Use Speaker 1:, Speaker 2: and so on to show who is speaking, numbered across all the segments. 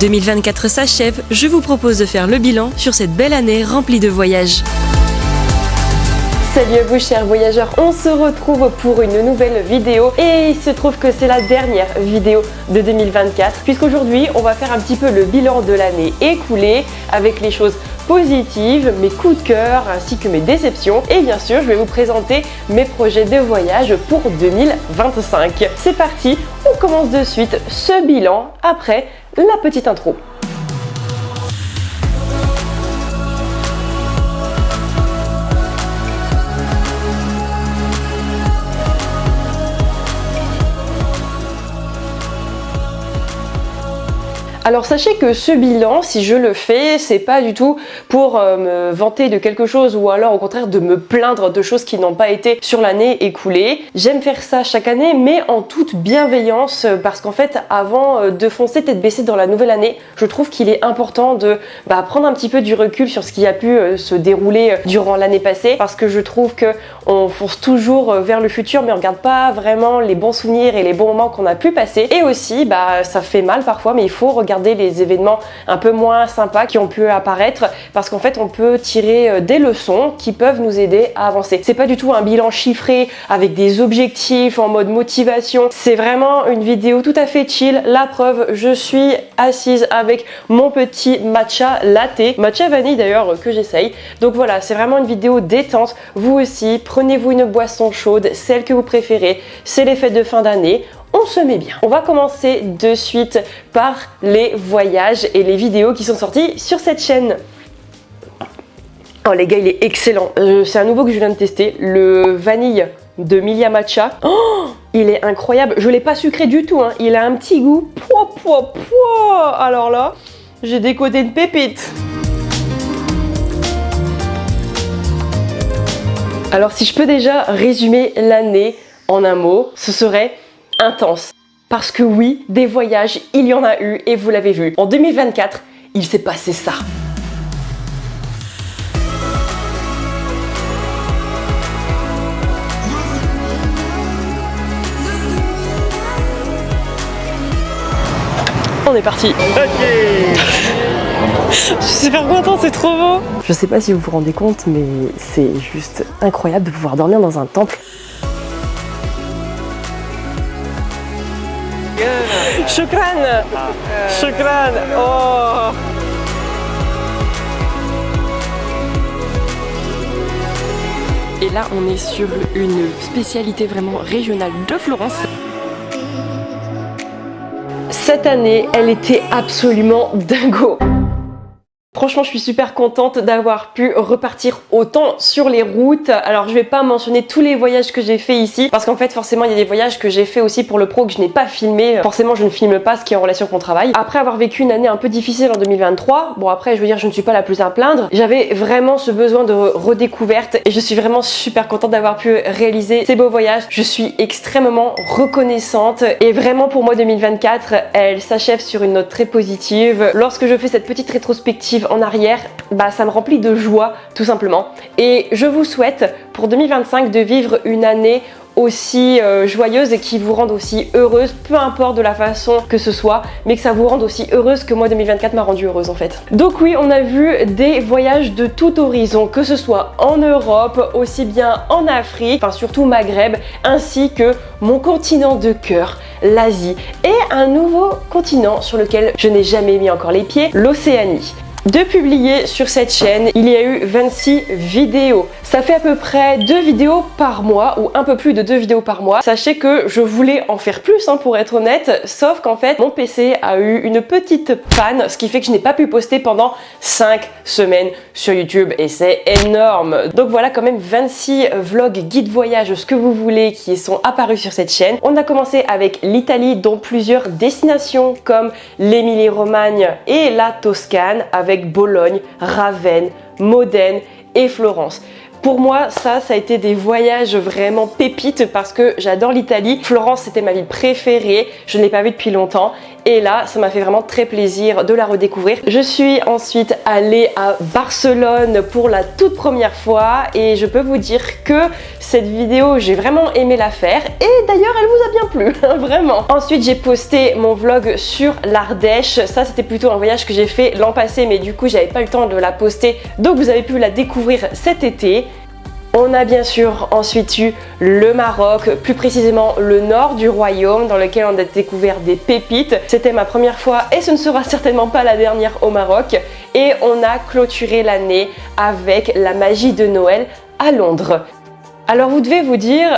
Speaker 1: 2024 s'achève, je vous propose de faire le bilan sur cette belle année remplie de voyages.
Speaker 2: Salut à vous chers voyageurs, on se retrouve pour une nouvelle vidéo et il se trouve que c'est la dernière vidéo de 2024 puisqu'aujourd'hui on va faire un petit peu le bilan de l'année écoulée avec les choses positives, mes coups de cœur ainsi que mes déceptions et bien sûr je vais vous présenter mes projets de voyage pour 2025. C'est parti, on commence de suite ce bilan après la petite intro. Alors sachez que ce bilan, si je le fais, c'est pas du tout pour me vanter de quelque chose ou alors au contraire de me plaindre de choses qui n'ont pas été sur l'année écoulée. J'aime faire ça chaque année mais en toute bienveillance parce qu'en fait avant de foncer tête baissée dans la nouvelle année, je trouve qu'il est important de prendre un petit peu du recul sur ce qui a pu se dérouler durant l'année passée parce que je trouve que on fonce toujours vers le futur mais on regarde pas vraiment les bons souvenirs et les bons moments qu'on a pu passer et aussi ça fait mal parfois mais il faut regarder les événements un peu moins sympas qui ont pu apparaître parce qu'en fait on peut tirer des leçons qui peuvent nous aider à avancer. C'est pas du tout un bilan chiffré avec des objectifs en mode motivation, c'est vraiment une vidéo tout à fait chill. La preuve, je suis assise avec mon petit matcha latte, matcha vanille d'ailleurs que j'essaye. Donc voilà, c'est vraiment une vidéo détente. Vous aussi, prenez-vous une boisson chaude, celle que vous préférez, c'est les fêtes de fin d'année. On se met bien. On va commencer de suite par les voyages et les vidéos qui sont sorties sur cette chaîne. Oh les gars, il est excellent. C'est un nouveau que je viens de tester, le vanille de Milia Matcha. Oh, il est incroyable. Je l'ai pas sucré du tout, hein. Il a un petit goût. Alors là, j'ai décodé une pépite. Alors si je peux déjà résumer l'année en un mot, ce serait intense. Parce que oui, des voyages, il y en a eu et vous l'avez vu. En 2024, il s'est passé ça. On est parti.
Speaker 3: Ok.
Speaker 2: Je suis super contente, c'est trop beau. Je sais pas si vous vous rendez compte, mais c'est juste incroyable de pouvoir dormir dans un temple. Shukran. Shukran. Oh. Et là, on est sur une spécialité vraiment régionale de Florence. Cette année, elle était absolument dingo. Franchement, je suis super contente d'avoir pu repartir autant sur les routes. Alors, je vais pas mentionner tous les voyages que j'ai fait ici parce qu'en fait, forcément, il y a des voyages que j'ai fait aussi pour le pro que je n'ai pas filmé. Forcément, je ne filme pas ce qui est en relation avec mon travail. Après avoir vécu une année un peu difficile en 2023, bon après, je veux dire, je ne suis pas la plus à plaindre. J'avais vraiment ce besoin de redécouverte et je suis vraiment super contente d'avoir pu réaliser ces beaux voyages. Je suis extrêmement reconnaissante et vraiment pour moi 2024, elle s'achève sur une note très positive. Lorsque je fais cette petite rétrospective en arrière, ça me remplit de joie tout simplement et je vous souhaite pour 2025 de vivre une année aussi joyeuse et qui vous rende aussi heureuse, peu importe de la façon que ce soit, mais que ça vous rende aussi heureuse que moi 2024 m'a rendue heureuse en fait. Donc oui, on a vu des voyages de tout horizon, que ce soit en Europe, aussi bien en Afrique, enfin surtout Maghreb, ainsi que mon continent de cœur, l'Asie, et un nouveau continent sur lequel je n'ai jamais mis encore les pieds, l'Océanie. De publier sur cette chaîne, il y a eu 26 vidéos. Ça fait à peu près 2 vidéos par mois ou un peu plus de 2 vidéos par mois. Sachez que je voulais en faire plus pour être honnête, sauf qu'en fait mon PC a eu une petite panne, ce qui fait que je n'ai pas pu poster pendant 5 semaines sur YouTube et c'est énorme. Donc voilà quand même 26 vlogs, guides voyage, ce que vous voulez qui sont apparus sur cette chaîne. On a commencé avec l'Italie dont plusieurs destinations comme l'Émilie-Romagne et la Toscane avec Bologne, Ravenne, Modène et Florence. Pour moi, ça a été des voyages vraiment pépites parce que j'adore l'Italie. Florence, c'était ma ville préférée. Je ne l'ai pas vue depuis longtemps. et là ça m'a fait vraiment très plaisir de la redécouvrir. Je suis ensuite allée à Barcelone pour la toute première fois et je peux vous dire que cette vidéo j'ai vraiment aimé la faire et d'ailleurs elle vous a bien plu, vraiment. Ensuite j'ai posté mon vlog sur l'Ardèche, ça c'était plutôt un voyage que j'ai fait l'an passé mais du coup j'avais pas eu le temps de la poster donc vous avez pu la découvrir cet été. On a bien sûr ensuite eu le Maroc, plus précisément le nord du royaume dans lequel on a découvert des pépites. C'était ma première fois et ce ne sera certainement pas la dernière au Maroc. Et on a clôturé l'année avec la magie de Noël à Londres. Alors vous devez vous dire,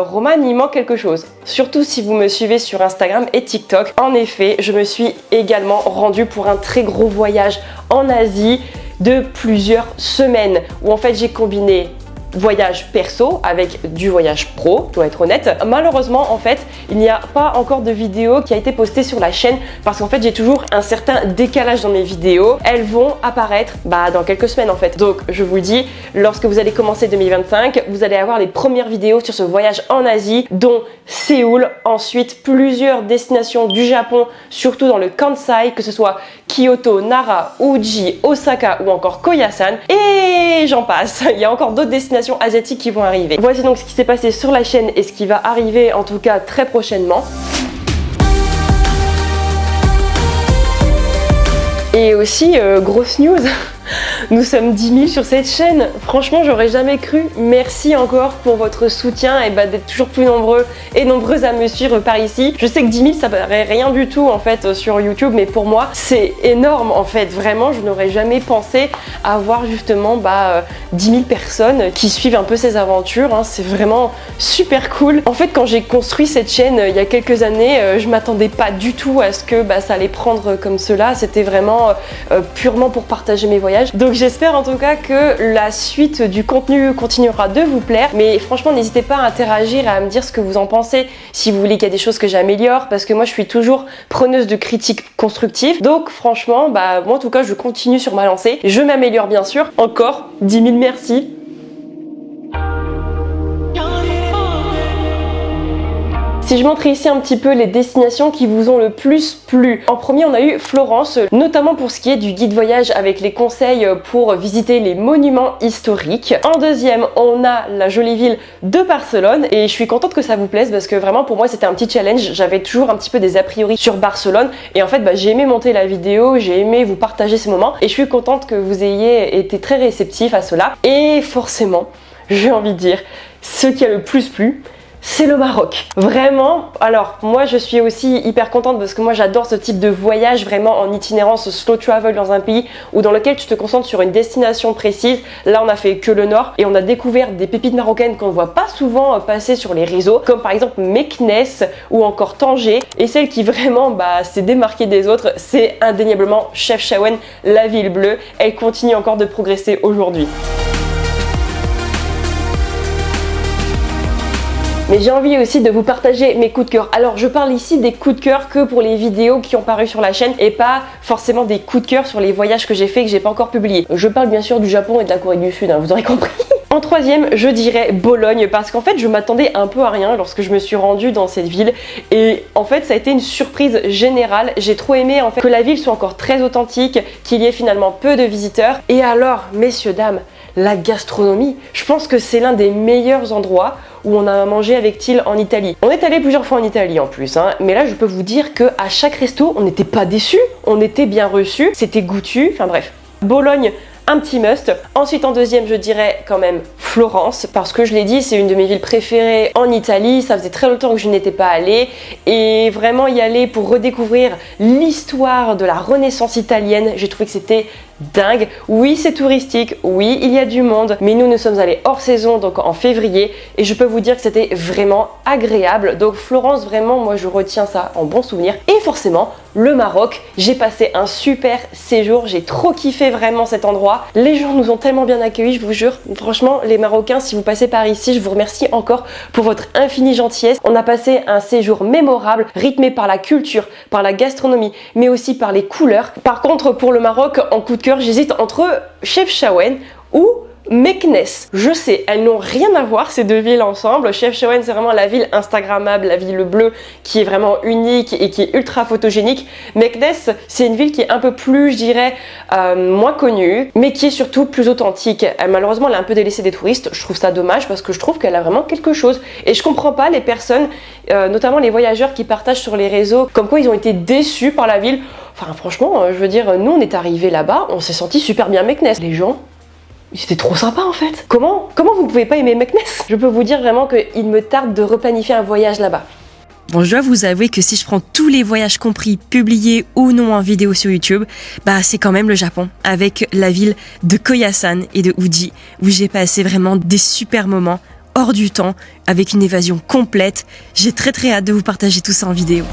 Speaker 2: Romane, il manque quelque chose. Surtout si vous me suivez sur Instagram et TikTok. En effet, je me suis également rendue pour un très gros voyage en Asie de plusieurs semaines où en fait j'ai combiné voyage perso avec du voyage pro, je dois être honnête. Malheureusement en fait il n'y a pas encore de vidéo qui a été postée sur la chaîne parce qu'en fait j'ai toujours un certain décalage dans mes vidéos. Elles vont apparaître dans quelques semaines en fait. Donc je vous le dis, lorsque vous allez commencer 2025, vous allez avoir les premières vidéos sur ce voyage en Asie, dont Séoul, ensuite plusieurs destinations du Japon, surtout dans le Kansai, que ce soit Kyoto, Nara, Uji, Osaka ou encore Koyasan, et j'en passe. Il y a encore d'autres destinations asiatiques qui vont arriver. Voici donc ce qui s'est passé sur la chaîne et ce qui va arriver en tout cas très prochainement. Et aussi, grosse news, nous sommes 10 000 sur cette chaîne. Franchement, j'aurais jamais cru. Merci encore pour votre soutien et d'être toujours plus nombreux et nombreuses à me suivre par ici. Je sais que 10 000, ça paraît rien du tout en fait sur YouTube, mais pour moi, c'est énorme en fait. Vraiment, je n'aurais jamais pensé avoir justement 10 000 personnes qui suivent un peu ces aventures. Hein. C'est vraiment super cool. En fait, quand j'ai construit cette chaîne il y a quelques années, je m'attendais pas du tout à ce que ça allait prendre comme cela. C'était vraiment purement pour partager mes voyages. Donc j'espère en tout cas que la suite du contenu continuera de vous plaire, mais franchement n'hésitez pas à interagir et à me dire ce que vous en pensez, si vous voulez qu'il y a des choses que j'améliore, parce que moi je suis toujours preneuse de critiques constructives. Donc franchement, moi en tout cas je continue sur ma lancée, je m'améliore bien sûr. Encore 10 000 merci. Si je montre ici un petit peu les destinations qui vous ont le plus plu. En premier, on a eu Florence, notamment pour ce qui est du guide voyage avec les conseils pour visiter les monuments historiques. En deuxième, on a la jolie ville de Barcelone et je suis contente que ça vous plaise parce que vraiment pour moi c'était un petit challenge. J'avais toujours un petit peu des a priori sur Barcelone et en fait j'ai aimé monter la vidéo, j'ai aimé vous partager ces moments et je suis contente que vous ayez été très réceptifs à cela. Et forcément, j'ai envie de dire, ce qui a le plus plu, c'est le Maroc. Vraiment, alors moi je suis aussi hyper contente parce que moi j'adore ce type de voyage vraiment en itinérance slow travel dans un pays ou dans lequel tu te concentres sur une destination précise. Là on a fait que le nord et on a découvert des pépites marocaines qu'on ne voit pas souvent passer sur les réseaux, comme par exemple Meknès ou encore Tanger, et celle qui vraiment s'est démarquée des autres, c'est indéniablement Chefchaouen, la ville bleue. Elle continue encore de progresser aujourd'hui. Mais j'ai envie aussi de vous partager mes coups de cœur. Alors je parle ici des coups de cœur que pour les vidéos qui ont paru sur la chaîne et pas forcément des coups de cœur sur les voyages que j'ai fait et que j'ai pas encore publiés. Je parle bien sûr du Japon et de la Corée du Sud, vous aurez compris. En troisième, je dirais Bologne parce qu'en fait je m'attendais un peu à rien lorsque je me suis rendue dans cette ville et en fait ça a été une surprise générale. J'ai trop aimé en fait que la ville soit encore très authentique, qu'il y ait finalement peu de visiteurs. Et alors, messieurs, dames, la gastronomie, je pense que c'est l'un des meilleurs endroits où on a mangé avec Thiel en Italie. On est allé plusieurs fois en Italie en plus, mais là je peux vous dire qu'à chaque resto, on n'était pas déçus, on était bien reçus, c'était goûtu, enfin bref. Bologne, un petit must. Ensuite en deuxième je dirais quand même Florence parce que je l'ai dit c'est une de mes villes préférées en Italie, ça faisait très longtemps que je n'étais pas allée et vraiment y aller pour redécouvrir l'histoire de la Renaissance italienne, j'ai trouvé que c'était dingue. Oui c'est touristique, oui il y a du monde, mais nous sommes allés hors saison donc en février et je peux vous dire que c'était vraiment agréable. Donc Florence vraiment moi je retiens ça en bon souvenir. Et forcément le Maroc, j'ai passé un super séjour, j'ai trop kiffé vraiment cet endroit. Les gens nous ont tellement bien accueillis, je vous jure. Franchement, les Marocains, si vous passez par ici, je vous remercie encore pour votre infinie gentillesse. On a passé un séjour mémorable, rythmé par la culture, par la gastronomie, mais aussi par les couleurs. Par contre, pour le Maroc, en coup de cœur, j'hésite entre Chefchaouen ou Meknès. Je sais, elles n'ont rien à voir ces deux villes ensemble. Chefchaouen, c'est vraiment la ville instagrammable, la ville bleue qui est vraiment unique et qui est ultra photogénique. Meknès, c'est une ville qui est un peu plus, je dirais, moins connue, mais qui est surtout plus authentique. Malheureusement, elle est un peu délaissée des touristes. Je trouve ça dommage parce que je trouve qu'elle a vraiment quelque chose. Et je comprends pas les personnes, notamment les voyageurs qui partagent sur les réseaux, comme quoi ils ont été déçus par la ville. Enfin, franchement, je veux dire, nous, on est arrivés là-bas, on s'est senti super bien Meknès. Les gens, c'était trop sympa en fait. Comment vous ne pouvez pas aimer Meknès? Je peux vous dire vraiment qu'il me tarde de replanifier un voyage là-bas.
Speaker 1: Bon, je dois vous avouer que si je prends tous les voyages compris, publiés ou non en vidéo sur YouTube, bah c'est quand même le Japon, avec la ville de Koyasan et de Uji, où j'ai passé vraiment des super moments, hors du temps, avec une évasion complète. J'ai très hâte de vous partager tout ça en vidéo.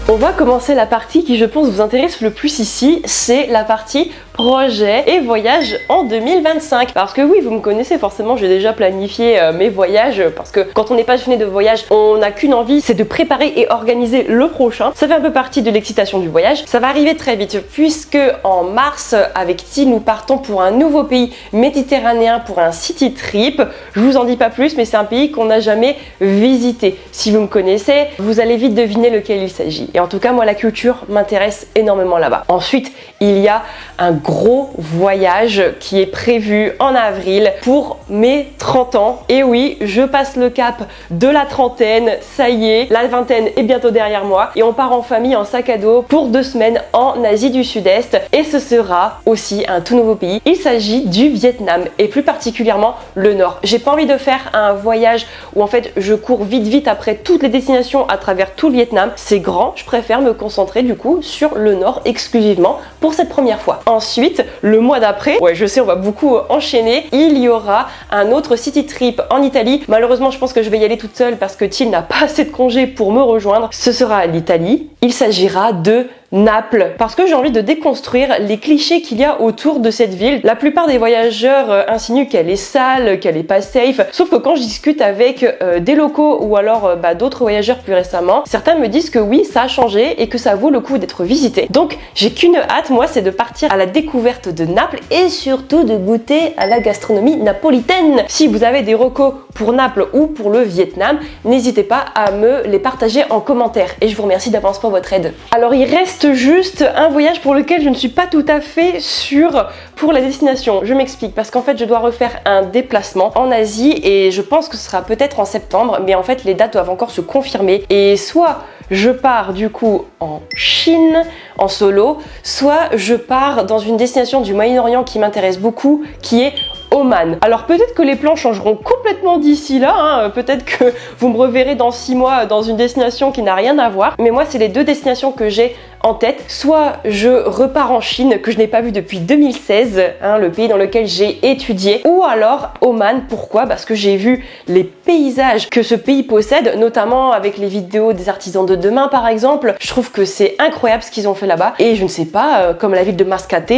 Speaker 2: On va commencer la partie qui je pense vous intéresse le plus ici, c'est la partie projet et voyage en 2025. Parce que oui, vous me connaissez forcément, j'ai déjà planifié mes voyages parce que quand on n'est passionné de voyage, on n'a qu'une envie, c'est de préparer et organiser le prochain. Ça fait un peu partie de l'excitation du voyage. Ça va arriver très vite puisque en mars, avec Ti, nous partons pour un nouveau pays méditerranéen pour un city trip. Je vous en dis pas plus, mais c'est un pays qu'on n'a jamais visité. Si vous me connaissez, vous allez vite deviner lequel il s'agit. Et en tout cas, moi, la culture m'intéresse énormément là-bas. Ensuite, il y a un gros voyage qui est prévu en avril pour mes 30 ans. Et oui, je passe le cap de la trentaine, ça y est, la vingtaine est bientôt derrière moi. Et on part en famille en sac à dos pour 2 semaines en Asie du Sud-Est. Et ce sera aussi un tout nouveau pays. Il s'agit du Vietnam et plus particulièrement le Nord. J'ai pas envie de faire un voyage où en fait je cours vite après toutes les destinations à travers tout le Vietnam. C'est grand, je préfère me concentrer du coup sur le Nord exclusivement pour cette première fois. Ensuite, le mois d'après, ouais je sais on va beaucoup enchaîner, il y aura un autre city trip en Italie. Malheureusement je pense que je vais y aller toute seule parce que Till n'a pas assez de congés pour me rejoindre. Ce sera l'Italie. Il s'agira de Naples, parce que j'ai envie de déconstruire les clichés qu'il y a autour de cette ville. La plupart des voyageurs insinuent qu'elle est sale, qu'elle est pas safe, sauf que quand je discute avec des locaux ou alors d'autres voyageurs plus récemment, certains me disent que oui, ça a changé et que ça vaut le coup d'être visité. Donc j'ai qu'une hâte, moi, c'est de partir à la découverte de Naples et surtout de goûter à la gastronomie napolitaine. Si vous avez des recos pour Naples ou pour le Vietnam, n'hésitez pas à me les partager en commentaire et je vous remercie d'avance pour votre aide. Alors il reste juste un voyage pour lequel je ne suis pas tout à fait sûre pour la destination. Je m'explique, parce qu'en fait je dois refaire un déplacement en Asie et je pense que ce sera peut-être en septembre, mais en fait les dates doivent encore se confirmer et soit je pars du coup en Chine en solo, soit je pars dans une destination du Moyen-Orient qui m'intéresse beaucoup, qui est Oman. Alors peut-être que les plans changeront complètement d'ici là, hein. Peut-être que vous me reverrez dans 6 mois dans une destination qui n'a rien à voir, mais moi c'est les deux destinations que j'ai en tête. Soit je repars en Chine, que je n'ai pas vu depuis 2016, hein, le pays dans lequel j'ai étudié, ou alors Oman. Pourquoi? Parce que j'ai vu les paysages que ce pays possède, notamment avec les vidéos des artisans de demain par exemple. Je trouve que c'est incroyable ce qu'ils ont fait là-bas, et je ne sais pas, comme la ville de Mascate,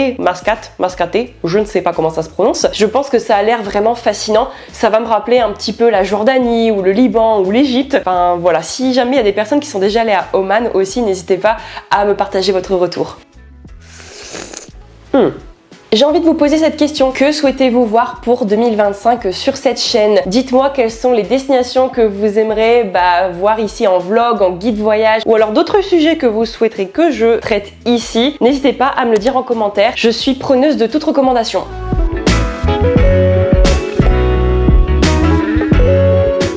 Speaker 2: je ne sais pas comment ça se prononce, je pense que ça a l'air vraiment fascinant. Ça va me rappeler un petit peu la Jordanie ou le Liban ou l'Égypte. Enfin voilà, si jamais il y a des personnes qui sont déjà allées à Oman aussi, n'hésitez pas à me partager votre retour. J'ai envie de vous poser cette question. Que souhaitez-vous voir pour 2025 sur cette chaîne? Dites-moi quelles sont les destinations que vous aimeriez voir ici en vlog, en guide voyage, ou alors d'autres sujets que vous souhaiterez que je traite ici. N'hésitez pas à me le dire en commentaire. Je suis preneuse de toute recommandation.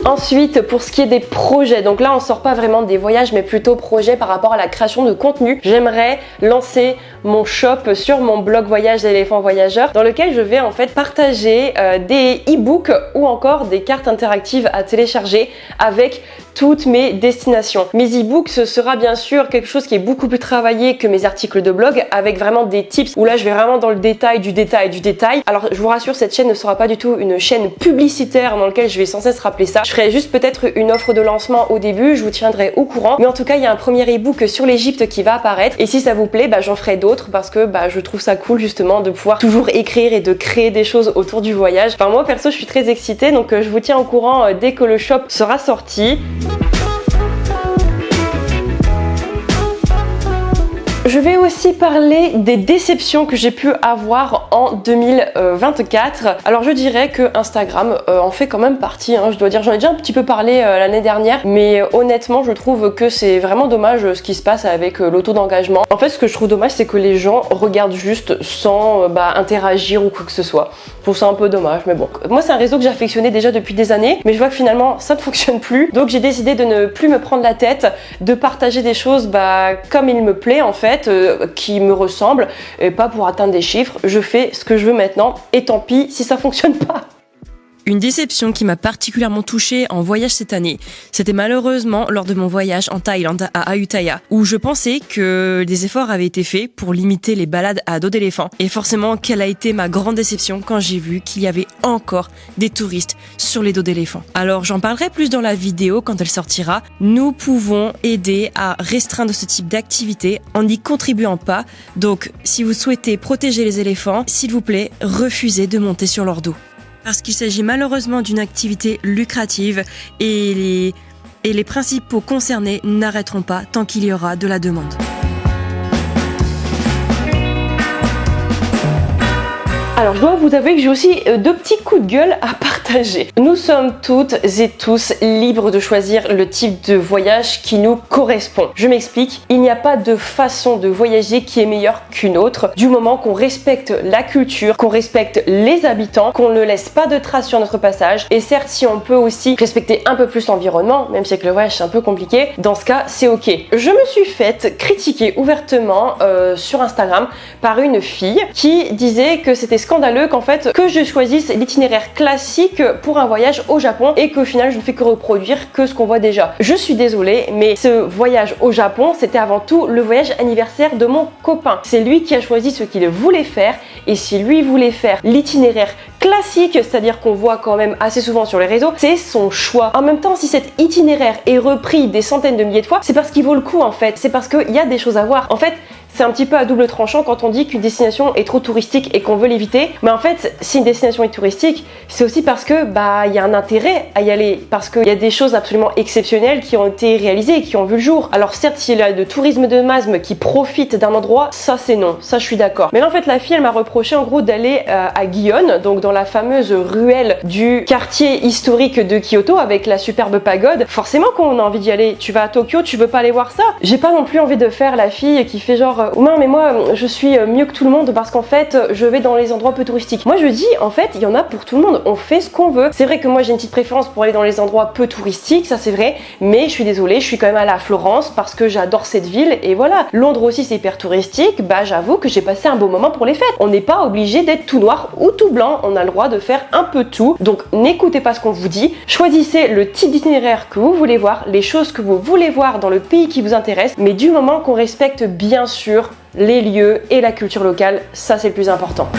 Speaker 2: Ensuite, pour ce qui est des projets, donc là on sort pas vraiment des voyages mais plutôt projets par rapport à la création de contenu. J'aimerais lancer mon shop sur mon blog voyage d'éléphant voyageur dans lequel je vais en fait partager des e-books ou encore des cartes interactives à télécharger avec toutes mes destinations. Mes e-books, ce sera bien sûr quelque chose qui est beaucoup plus travaillé que mes articles de blog, avec vraiment des tips où là je vais vraiment dans le détail du détail. Alors je vous rassure, cette chaîne ne sera pas du tout une chaîne publicitaire dans laquelle je vais sans cesse rappeler ça. Je ferai juste peut-être une offre de lancement au début, je vous tiendrai au courant. Mais en tout cas, il y a un premier e-book sur l'Égypte qui va apparaître. Et si ça vous plaît, j'en ferai d'autres parce que je trouve ça cool justement de pouvoir toujours écrire et de créer des choses autour du voyage. Enfin moi perso, je suis très excitée, donc je vous tiens au courant dès que le shop sera sorti. Je vais aussi parler des déceptions que j'ai pu avoir en 2024. Alors je dirais que Instagram en fait quand même partie, hein, je dois dire, j'en ai déjà un petit peu parlé l'année dernière, mais honnêtement je trouve que c'est vraiment dommage ce qui se passe avec le taux d'engagement. En fait ce que je trouve dommage c'est que les gens regardent juste sans interagir ou quoi que ce soit. Je trouve ça un peu dommage, mais bon. Moi c'est un réseau que j'affectionnais déjà depuis des années, mais je vois que finalement ça ne fonctionne plus, donc j'ai décidé de ne plus me prendre la tête, de partager des choses comme il me plaît en fait, qui me ressemblent, et pas pour atteindre des chiffres. Je fais ce que je veux maintenant, et tant pis si ça fonctionne pas.
Speaker 1: Une déception qui m'a particulièrement touchée en voyage cette année, c'était malheureusement lors de mon voyage en Thaïlande à Ayutthaya, où je pensais que des efforts avaient été faits pour limiter les balades à dos d'éléphant. Et forcément, quelle a été ma grande déception quand j'ai vu qu'il y avait encore des touristes sur les dos d'éléphant. Alors j'en parlerai plus dans la vidéo quand elle sortira. Nous pouvons aider à restreindre ce type d'activité en n'y contribuant pas. Donc si vous souhaitez protéger les éléphants, s'il vous plaît, refusez de monter sur leur dos. Parce qu'il s'agit malheureusement d'une activité lucrative et les principaux concernés n'arrêteront pas tant qu'il y aura de la demande.
Speaker 2: Alors je dois vous avouer que j'ai aussi deux petits coups de gueule à partager. Nous sommes toutes et tous libres de choisir le type de voyage qui nous correspond. Je m'explique, il n'y a pas de façon de voyager qui est meilleure qu'une autre, du moment qu'on respecte la culture, qu'on respecte les habitants, qu'on ne laisse pas de traces sur notre passage. Et certes, si on peut aussi respecter un peu plus l'environnement, même si avec le voyage c'est un peu compliqué, dans ce cas c'est ok. Je me suis faite critiquer ouvertement sur Instagram par une fille qui disait que c'était scandaleux qu'en fait que je choisisse l'itinéraire classique pour un voyage au Japon et qu'au final je ne fais que reproduire que ce qu'on voit déjà. Je suis désolée, mais ce voyage au Japon c'était avant tout le voyage anniversaire de mon copain. C'est lui qui a choisi ce qu'il voulait faire, et si lui voulait faire l'itinéraire classique, c'est-à-dire qu'on voit quand même assez souvent sur les réseaux, c'est son choix. En même temps, si cet itinéraire est repris des centaines de milliers de fois, c'est parce qu'il vaut le coup en fait, c'est parce qu'il y a des choses à voir. En fait, c'est un petit peu à double tranchant quand on dit qu'une destination est trop touristique et qu'on veut l'éviter. Mais en fait, si une destination est touristique, c'est aussi parce que il y a un intérêt à y aller, parce qu'il y a des choses absolument exceptionnelles qui ont été réalisées et qui ont vu le jour. Alors certes, s'il y a de tourisme de masse qui profite d'un endroit, ça c'est non, ça je suis d'accord. Mais là en fait, la fille elle m'a reproché en gros d'aller à Gion, donc dans la fameuse ruelle du quartier historique de Kyoto avec la superbe pagode. Forcément quand on a envie d'y aller, tu vas à Tokyo, tu veux pas aller voir ça. J'ai pas non plus envie de faire la fille qui fait genre non mais moi je suis mieux que tout le monde parce qu'en fait je vais dans les endroits peu touristiques. Moi je dis en fait il y en a pour tout le monde, on fait ce qu'on veut. C'est vrai que moi j'ai une petite préférence pour aller dans les endroits peu touristiques, ça c'est vrai, mais je suis désolée, je suis quand même allée à Florence parce que j'adore cette ville et voilà. Londres aussi c'est hyper touristique, j'avoue que j'ai passé un beau moment pour les fêtes. On n'est pas obligé d'être tout noir ou tout blanc, on a le droit de faire un peu tout. Donc n'écoutez pas ce qu'on vous dit, choisissez le type d'itinéraire que vous voulez voir, les choses que vous voulez voir dans le pays qui vous intéresse, mais du moment qu'on respecte bien sûr les lieux et la culture locale, ça c'est le plus important.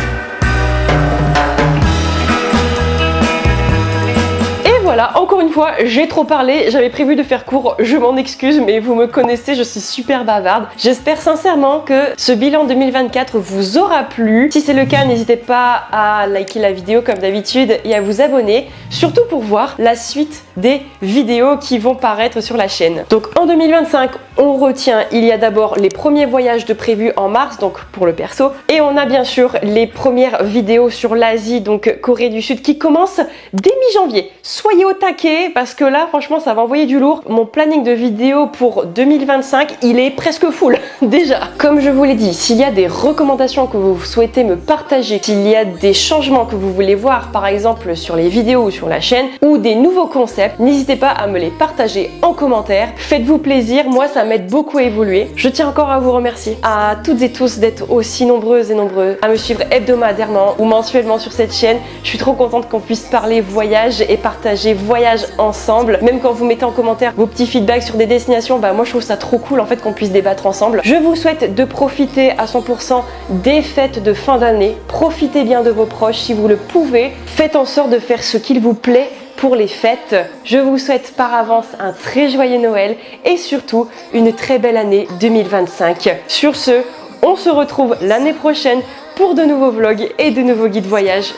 Speaker 2: Voilà, encore une fois, j'ai trop parlé, j'avais prévu de faire court, je m'en excuse, mais vous me connaissez, je suis super bavarde. J'espère sincèrement que ce bilan 2024 vous aura plu. Si c'est le cas, n'hésitez pas à liker la vidéo comme d'habitude et à vous abonner, surtout pour voir la suite des vidéos qui vont paraître sur la chaîne. Donc en 2025, on retient, il y a d'abord les premiers voyages de prévus en mars, donc pour le perso, et on a bien sûr les premières vidéos sur l'Asie, donc Corée du Sud, qui commencent dès mi-janvier. Soyez au taquet parce que là franchement ça va envoyer du lourd. Mon planning de vidéos pour 2025 il est presque full déjà. Comme je vous l'ai dit, s'il y a des recommandations que vous souhaitez me partager, s'il y a des changements que vous voulez voir par exemple sur les vidéos ou sur la chaîne, ou des nouveaux concepts, n'hésitez pas à me les partager en commentaire. Faites-vous plaisir, moi ça m'aide beaucoup à évoluer. Je tiens encore à vous remercier à toutes et tous d'être aussi nombreuses et nombreux à me suivre hebdomadairement ou mensuellement sur cette chaîne. Je suis trop contente qu'on puisse parler voyage et partager voyage ensemble. Même quand vous mettez en commentaire vos petits feedbacks sur des destinations, moi je trouve ça trop cool en fait qu'on puisse débattre ensemble. Je vous souhaite de profiter à 100% des fêtes de fin d'année. Profitez bien de vos proches si vous le pouvez. Faites en sorte de faire ce qu'il vous plaît pour les fêtes. Je vous souhaite par avance un très joyeux Noël et surtout une très belle année 2025. Sur ce, on se retrouve l'année prochaine pour de nouveaux vlogs et de nouveaux guides voyage.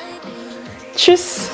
Speaker 2: Tchuss!